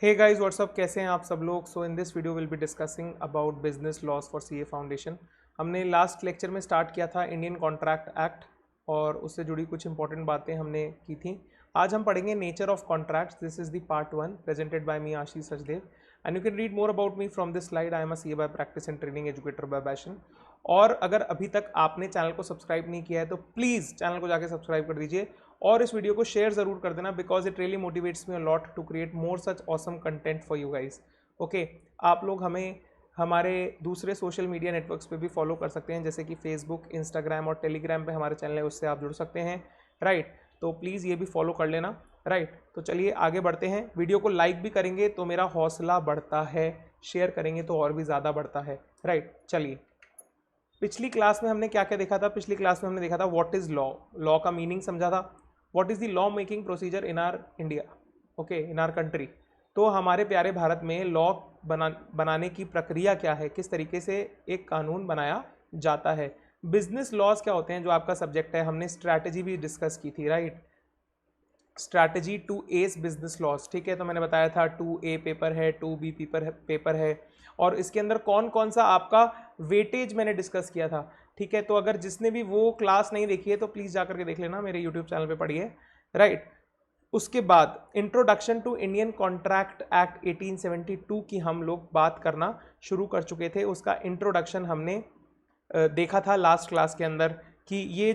Hey guys what's up, कैसे हैं आप सब लोग। So in this video will be discussing about business loss for CA foundation. हमने लास्ट लेक्चर में स्टार्ट किया था इंडियन कॉन्ट्रैक्ट एक्ट और उससे जुड़ी कुछ इंपॉर्टेंट बातें हमने की थी। आज हम पढ़ेंगे nature of contracts. This is the part 1 presented by me Ashish Sachdev and you can read more about me from this slide. I am a CA bye practice and training educator bye passion. और अगर अभी तक आपने channel को subscribe नहीं किया है तो प्लीज़ चैनल को जाके सब्सक्राइब कर दीजिए और इस वीडियो को शेयर ज़रूर कर देना, because it really motivates me a lot to create more such awesome content for you guys. Okay, आप लोग हमें हमारे दूसरे सोशल मीडिया नेटवर्क्स पे भी फॉलो कर सकते हैं, जैसे कि फेसबुक, इंस्टाग्राम और टेलीग्राम पे हमारे चैनल है, उससे आप जुड़ सकते हैं। राइट, तो प्लीज़ ये भी फॉलो कर लेना। राइट, तो चलिए आगे बढ़ते हैं। वीडियो को लाइक भी करेंगे तो मेरा हौसला बढ़ता है, शेयर करेंगे तो और भी ज़्यादा बढ़ता है। राइट, चलिए पिछली क्लास में हमने क्या क्या देखा था। पिछली क्लास में हमने देखा था व्हाट इज़ लॉ, लॉ का मीनिंग समझा था। What is the law making procedure in R India, okay, in our country. तो हमारे प्यारे भारत में लॉ बनाने की प्रक्रिया क्या है, किस तरीके से एक कानून बनाया जाता है। बिजनेस लॉज क्या होते हैं, जो आपका सब्जेक्ट है। हमने स्ट्रैटेजी भी डिस्कस की थी, right. Strategy 2A business laws, ठीक है। तो मैंने बताया था 2A पेपर है, 2B पेपर है और इसके अंदर कौन कौन सा आपका वेटेज मैंने डिस्कस किया था, ठीक है। तो अगर जिसने भी वो क्लास नहीं देखी है तो प्लीज़ जाकर के देख लेना, मेरे यूट्यूब चैनल पे पढ़िए। राइट, उसके बाद introduction to Indian contract act 1872 की हम लोग बात करना शुरू कर चुके थे। उसका इंट्रोडक्शन हमने देखा था लास्ट क्लास के अंदर कि ये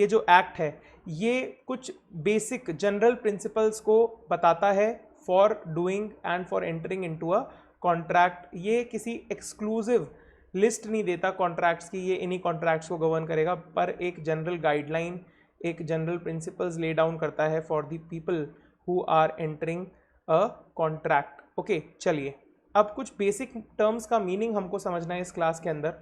जो एक्ट है ये कुछ बेसिक जनरल प्रिंसिपल्स को बताता है for doing and for entering into a contract. ये किसी एक्सक्लूसिव लिस्ट नहीं देता कॉन्ट्रैक्ट्स की, ये इन्हीं कॉन्ट्रैक्ट्स को गवर्न करेगा, पर एक जनरल गाइडलाइन, एक जनरल प्रिंसिपल्स ले डाउन करता है for the people who are entering a contract. Okay, चलिए अब कुछ बेसिक टर्म्स का मीनिंग हमको समझना है इस क्लास के अंदर।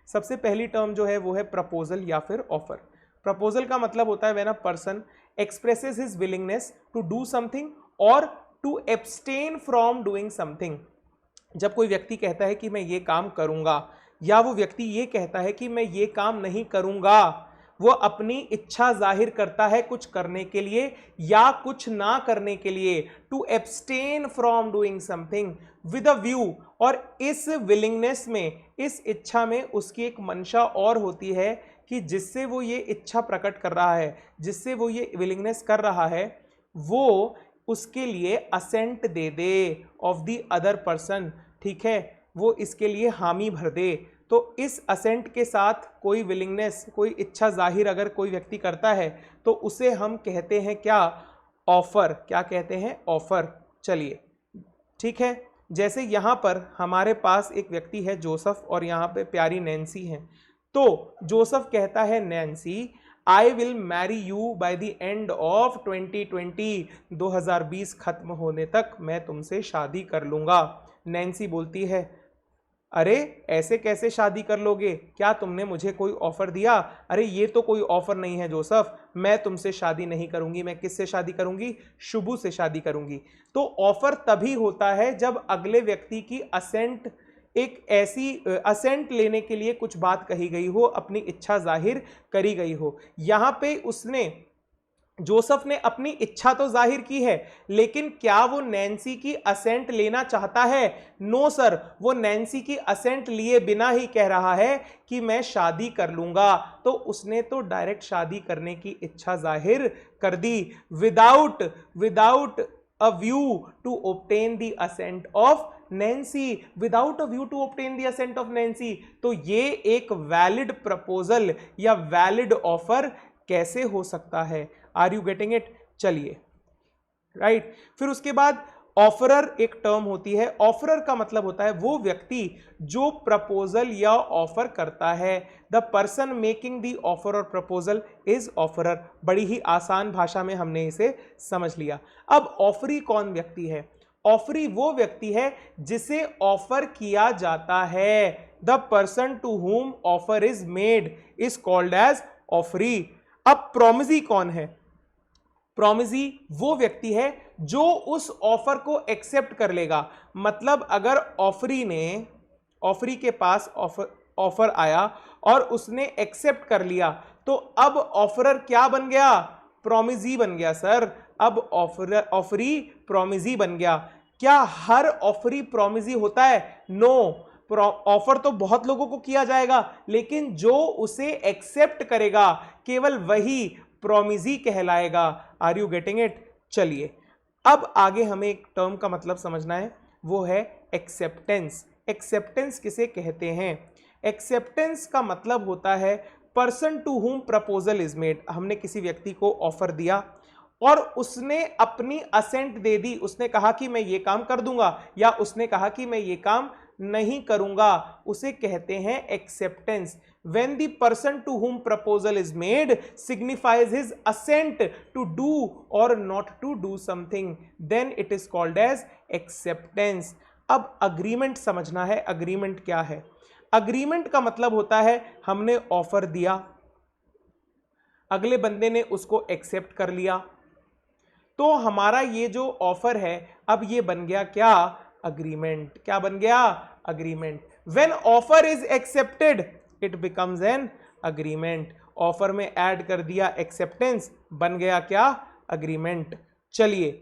सबसे पहली टर्म जो है वो है प्रपोजल या फिर ऑफर। प्रपोजल का मतलब होता है when a person expresses his willingness to do something और to abstain from doing something. जब कोई व्यक्ति कहता है कि मैं ये काम करूंगा, या वो व्यक्ति ये कहता है कि मैं ये काम नहीं करूंगा, वो अपनी इच्छा जाहिर करता है कुछ करने के लिए या कुछ ना करने के लिए। To abstain from doing something with a view, और इस विलिंगनेस में, इस इच्छा में उसकी एक मंशा और होती है कि जिससे वो ये इच्छा प्रकट कर रहा है, जिससे वो ये विलिंगनेस कर रहा है, वो उसके लिए असेंट दे दे ऑफ द अदर पर्सन, ठीक है, वो इसके लिए हामी भर दे। तो इस असेंट के साथ कोई विलिंगनेस, कोई इच्छा जाहिर अगर कोई व्यक्ति करता है तो उसे हम कहते हैं क्या, ऑफर। क्या कहते हैं, ऑफर। चलिए ठीक है, जैसे यहाँ पर हमारे पास एक व्यक्ति है जोसेफ और यहाँ पे प्यारी नैन्सी है। तो जोसेफ कहता है Nancy, I will marry you by the end of 2020, 2020 खत्म होने तक मैं तुमसे शादी कर लूंगा। नैन्सी बोलती है, अरे ऐसे कैसे शादी कर लोगे, क्या तुमने मुझे कोई ऑफर दिया? अरे ये तो कोई ऑफर नहीं है जोसेफ, मैं तुमसे शादी नहीं करूंगी। मैं किससे शादी करूंगी? शुभू से शादी करूंगी। तो ऑफर तभी होता है जब अगले व्यक्ति की असेंट, एक ऐसी असेंट लेने के लिए कुछ बात कही गई हो, अपनी इच्छा जाहिर करी गई हो। यहां पे उसने, जोसेफ ने अपनी इच्छा तो जाहिर की है, लेकिन क्या वो नैन्सी की असेंट लेना चाहता है? नो सर, वो नैन्सी की असेंट लिए बिना ही कह रहा है कि मैं शादी कर लूंगा। तो उसने तो डायरेक्ट शादी करने की इच्छा जाहिर कर दी, without a view to obtain the assent of Nancy, without a view to obtain the assent of Nancy. तो ये एक वैलिड प्रपोजल या वैलिड ऑफर कैसे हो सकता है? Are you getting it? चलिए राइट, फिर उसके बाद ऑफरर एक टर्म होती है। ऑफरर का मतलब होता है वो व्यक्ति जो प्रपोजल या ऑफर करता है। The person making the offer और प्रपोजल इज ऑफरर। बड़ी ही आसान भाषा में हमने इसे समझ लिया। अब ऑफरी कौन व्यक्ति है? ऑफरी वो व्यक्ति है जिसे ऑफर किया जाता है। The person to whom offer is made is called as offeree. अब प्रोमिजी कौन है? प्रोमिजी वो व्यक्ति है जो उस ऑफर को एक्सेप्ट कर लेगा। मतलब अगर ऑफरी के पास ऑफर आया और उसने एक्सेप्ट कर लिया, तो अब ऑफरर क्या बन गया? प्रोमिजी बन गया सर। अब ऑफरी प्रोमिजी बन गया। क्या हर ऑफरी प्रोमिजी होता है? नो, ऑफर तो बहुत लोगों को किया जाएगा, लेकिन जो उसे एक्सेप्ट करेगा केवल वही प्रोमिजी कहलाएगा। Are you getting it? चलिए अब आगे हमें एक टर्म का मतलब समझना है, वो है एक्सेप्टेंस। एक्सेप्टेंस किसे कहते हैं? एक्सेप्टेंस का मतलब होता है person to whom proposal is made. हमने किसी व्यक्ति को ऑफर दिया और उसने अपनी असेंट दे दी, उसने कहा कि मैं ये काम कर दूंगा, या उसने कहा कि मैं ये काम नहीं करूंगा, उसे कहते हैं acceptance. When the person to whom proposal is made signifies his assent to do or not to do something, then it is called as acceptance. अब अग्रीमेंट समझना है, अग्रीमेंट क्या है? अग्रीमेंट का मतलब होता है हमने ऑफर दिया, अगले बंदे ने उसको एक्सेप्ट कर लिया, तो हमारा ये जो ऑफर है अब ये बन गया क्या? अग्रीमेंट। क्या बन गया? Agreement. When offer is accepted it becomes an agreement. Offer में ऐड कर दिया एक्सेप्टेंस, बन गया क्या? अग्रीमेंट। चलिए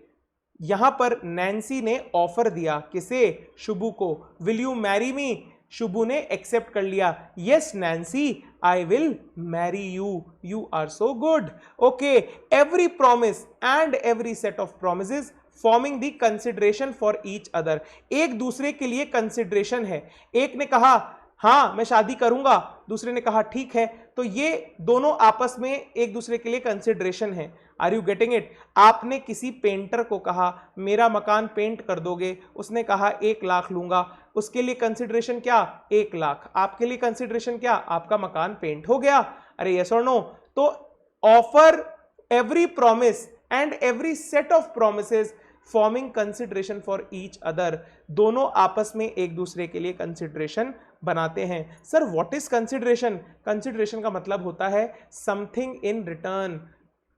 यहां पर नैन्सी ने ऑफर दिया, किसे? शुभू को। Will you marry me? Shubhu ने एक्सेप्ट कर लिया, yes Nancy I will marry you, you are so good. Okay, every promise and every set of promises forming the consideration for each other. एक दूसरे के लिए कंसिडरेशन है। एक ने कहा हाँ मैं शादी करूंगा, दूसरे ने कहा ठीक है, तो ये दोनों आपस में एक दूसरे के लिए कंसिडरेशन है। Are you getting it? आपने किसी पेंटर को कहा मेरा मकान पेंट कर दोगे, उसने कहा 1 लाख लूंगा, उसके लिए कंसिडरेशन क्या? 1 लाख। आपके लिए कंसिडरेशन क्या? आपका मकान पेंट हो गया। अरे यस और नो? तो offer, every promise and every set of promises forming consideration for each other, दोनों आपस में एक दूसरे के लिए कंसिडरेशन बनाते हैं। Sir what is consideration? Consideration का मतलब होता है समथिंग इन रिटर्न।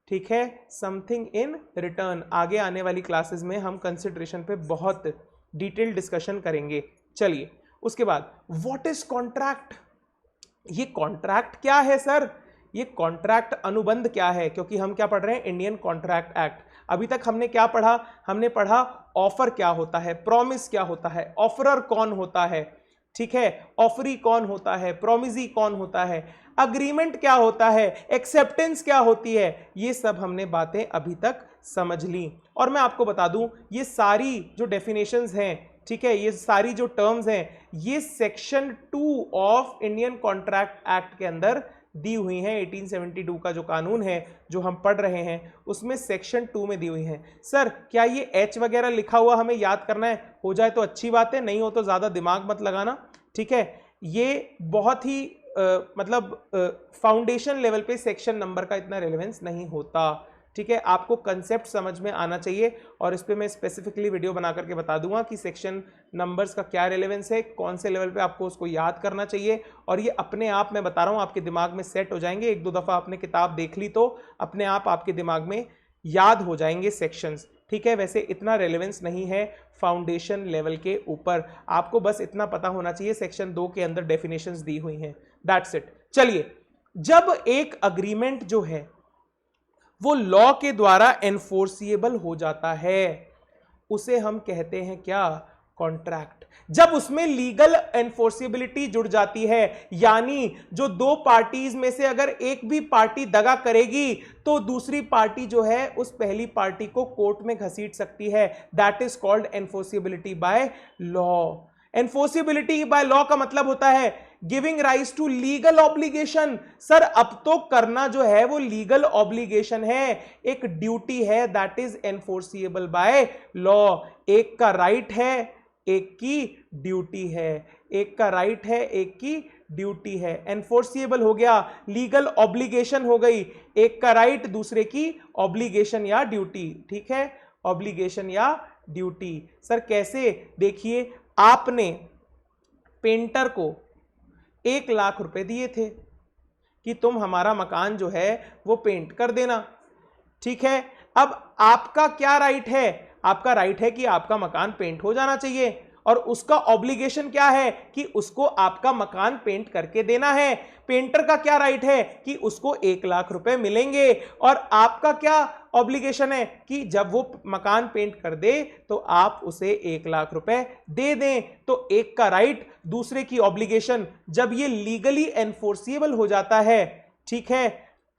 ठीक है, समथिंग इन रिटर्न। आगे आने वाली क्लासेस में हम कंसिडरेशन पे बहुत डिटेल डिस्कशन करेंगे। चलिए उसके बाद व्हाट इज कॉन्ट्रैक्ट? ये कॉन्ट्रैक्ट क्या है सर? ये कॉन्ट्रैक्ट अनुबंध क्या है? क्योंकि हम क्या पढ़ रहे हैं? Indian contract act. अभी तक हमने क्या पढ़ा? हमने पढ़ा ऑफर क्या होता है, प्रॉमिस क्या होता है, ऑफरर कौन होता है, ठीक है, ऑफरी कौन होता है, प्रोमिजी कौन होता है, अग्रीमेंट क्या होता है, एक्सेप्टेंस क्या होती है, ये सब हमने बातें अभी तक समझ ली। और मैं आपको बता दूं ये सारी जो डेफिनेशंस हैं, ठीक है, ये सारी जो टर्म्स हैं, ये section 2 of Indian contract act के अंदर दी हुई हैं। 1872 का जो कानून है जो हम पढ़ रहे हैं उसमें सेक्शन 2 में दी हुई हैं। सर क्या ये एच वगैरह लिखा हुआ हमें याद करना है? हो जाए तो अच्छी बात है, नहीं हो तो ज़्यादा दिमाग मत लगाना, ठीक है। ये बहुत ही मतलब फाउंडेशन लेवल पे सेक्शन नंबर का इतना रेलेवेंस नहीं होता, ठीक है। आपको कंसेप्ट समझ में आना चाहिए और इस पे मैं स्पेसिफिकली वीडियो बना करके बता दूंगा कि सेक्शन नंबर्स का क्या रेलेवेंस है, कौन से लेवल पे आपको उसको याद करना चाहिए, और ये अपने आप मैं बता रहा हूँ आपके दिमाग में सेट हो जाएंगे। 1-2 दफ़ा आपने किताब देख ली तो अपने आप आपके दिमाग में याद हो जाएंगे सेक्शंस, ठीक है। वैसे इतना रेलेवेंस नहीं है फाउंडेशन लेवल के ऊपर, आपको बस इतना पता होना चाहिए सेक्शन 2 के अंदर डेफिनेशंस दी हुई हैं, दैट्स इट। चलिए, जब एक अग्रीमेंट जो है वो लॉ के द्वारा एनफोर्सिएबल हो जाता है उसे हम कहते हैं क्या? कॉन्ट्रैक्ट। जब उसमें लीगल एनफोर्सिबिलिटी जुड़ जाती है, यानी जो 2 पार्टीज में से अगर एक भी पार्टी दगा करेगी तो दूसरी पार्टी जो है उस पहली पार्टी को कोर्ट में घसीट सकती है, that is called enforceability by law. Enforceability by law का मतलब होता है giving rise to legal obligation. Sir अब तो करना जो है वो लीगल ऑब्लिगेशन है, एक ड्यूटी है, that is enforceable by law. एक का राइट है, एक की ड्यूटी है, एक का राइट है, एक की ड्यूटी है। एनफोर्सिएबल हो गया, लीगल ऑब्लिगेशन हो गई, एक का राइट दूसरे की ऑब्लिगेशन या ड्यूटी, ठीक है, ऑब्लिगेशन या ड्यूटी। सर कैसे? देखिए, आपने पेंटर को 1 लाख रुपए दिए थे कि तुम हमारा मकान जो है वो पेंट कर देना, ठीक है। अब आपका क्या राइट है? आपका राइट है कि आपका मकान पेंट हो जाना चाहिए, और उसका ऑब्लिगेशन क्या है कि उसको आपका मकान पेंट करके देना है। पेंटर का क्या राइट है कि उसको 1 लाख रुपए मिलेंगे, और आपका क्या ऑब्लिगेशन है कि जब वो मकान पेंट कर दे तो आप उसे 1 लाख रुपए दे दें। तो एक का राइट, दूसरे की ऑब्लिगेशन, जब ये लीगली एनफोर्सिबल हो जाता है, ठीक है,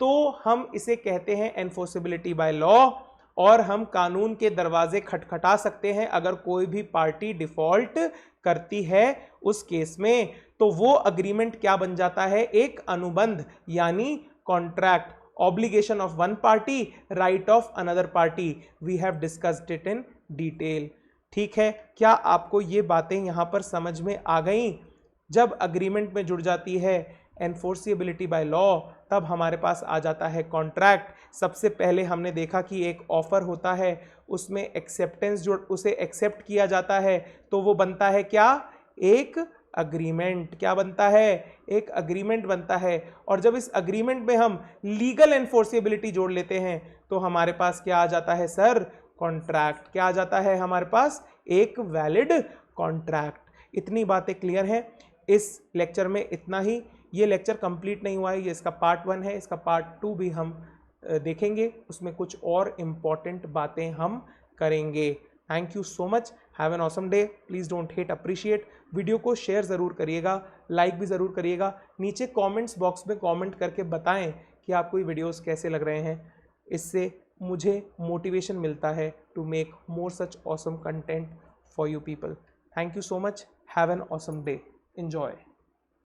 तो हम इसे कहते हैं एनफोर्सिबिलिटी बाय लॉ, और हम कानून के दरवाजे खटखटा सकते हैं अगर कोई भी पार्टी डिफॉल्ट करती है उस केस में। तो वो अग्रीमेंट क्या बन जाता है, एक अनुबंध यानी contract, obligation of one party, right of another party. We have discussed it in detail. ठीक है, क्या आपको ये बातें यहां पर समझ में आ गई? जब अग्रीमेंट में जुड़ जाती है एनफोर्सिबिलिटी बाय लॉ, तब हमारे पास आ जाता है कॉन्ट्रैक्ट। सबसे पहले हमने देखा कि एक ऑफर होता है, उसमें एक्सेप्टेंस जो उसे एक्सेप्ट किया जाता है तो वो बनता है क्या, एक अग्रीमेंट। क्या बनता है, एक अग्रीमेंट बनता है। और जब इस अग्रीमेंट में हम लीगल एनफोर्सिबिलिटी जोड़ लेते हैं तो हमारे पास क्या आ जाता है सर, कॉन्ट्रैक्ट। क्या आ जाता है हमारे पास, एक वैलिड कॉन्ट्रैक्ट। इतनी बातें क्लियर हैं। इस लेक्चर में इतना ही। ये लेक्चर कंप्लीट नहीं हुआ है, ये इसका पार्ट 1 है, इसका पार्ट 2 भी हम देखेंगे, उसमें कुछ और इम्पॉर्टेंट बातें हम करेंगे। Thank you so much, have an awesome day. Please don't hate, appreciate. Video को शेयर ज़रूर करिएगा, लाइक भी ज़रूर करिएगा। नीचे कमेंट्स बॉक्स में कमेंट करके बताएं कि आपको ये वीडियोस कैसे लग रहे हैं। इससे मुझे मोटिवेशन मिलता है to make more such awesome content for you people. Thank you so much, have an awesome day, enjoy.